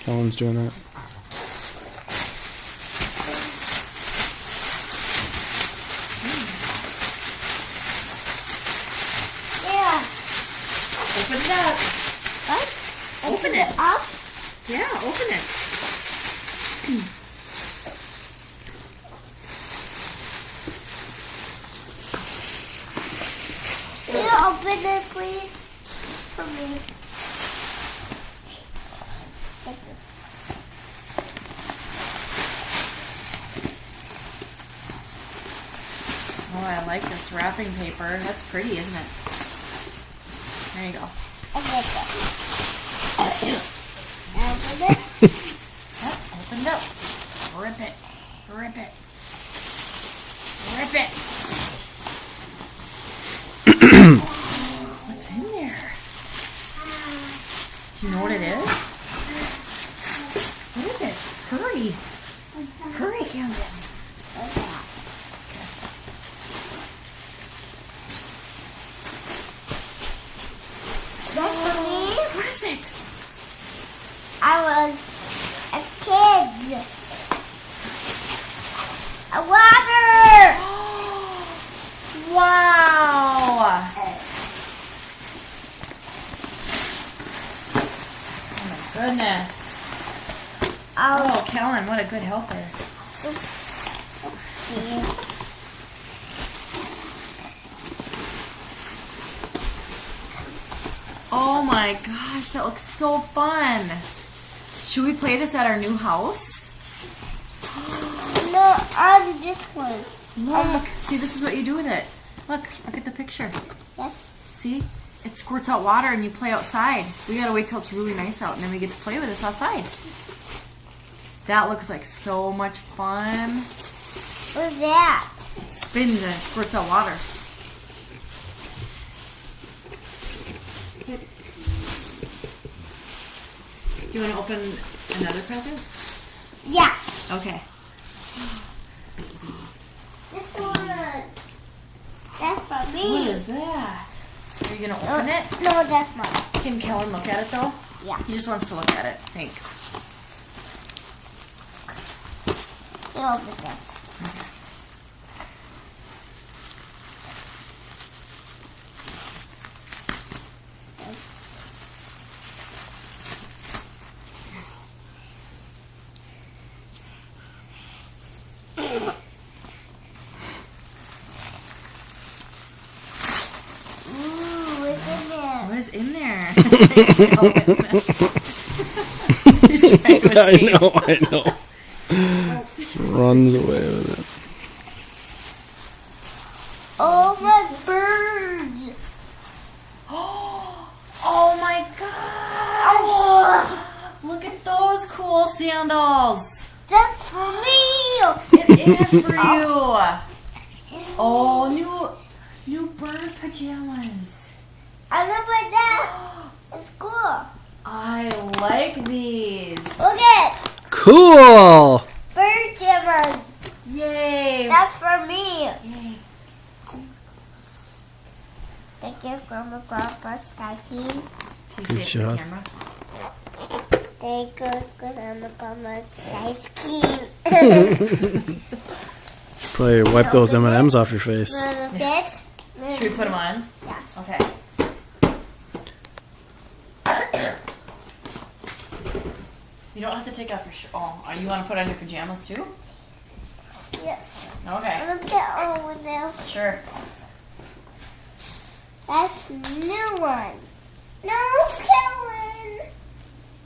Kellen's doing that. Yeah. Open it up. What? Open it. Up? Yeah, open it. Can you open it, please? For me. Thank you. Oh, I like this wrapping paper. That's pretty, isn't it? There you go. I get it. Open it. Yep, opened up. Rip it. Rip it. Rip it. What's in there? Do you know what it is? What is it? Hurry. Hurry, Camden. That's for me. What is it? I was a kid. A water. Wow. Oh my goodness. Oh, Kellen, what a good helper. Oh my gosh, that looks so fun. Should we play this at our new house? No, on this one. Look, see, this is what you do with it. Look at the picture. Yes. See? It squirts out water and you play outside. We gotta wait till it's really nice out and then we get to play with this outside. That looks like so much fun. What's that? It spins and it squirts out water. Do you want to open another present? Yes. Okay. This one. That's for me. What is that? Are you gonna open it? No, that's mine. Can Kellen look at it though? Yeah. He just wants to look at it. Thanks. You open this. Ooh, what's in there? What is in there? Thanks, Kellen. He's trying to escape. I know. Just runs away with it. Oh, my birds. Oh my gosh! Look at those cool sandals. That's for me. It is for you. Oh, new bird pajamas. I remember that. It's cool. I like these. Look at Cool! bird jammers. Yay! That's for me. Yay. Thank you from the Grandpa Sky King. Can you Good see it in the job. camera? Thank you from the Grandpa Sky King. Probably wipe those M&Ms off your face. Little bit. Should we put them on? Yes. Okay. You don't have to take off your shirt. Oh, you want to put on your pajamas too? Yes. Okay. I'm gonna get over there. Sure. That's new.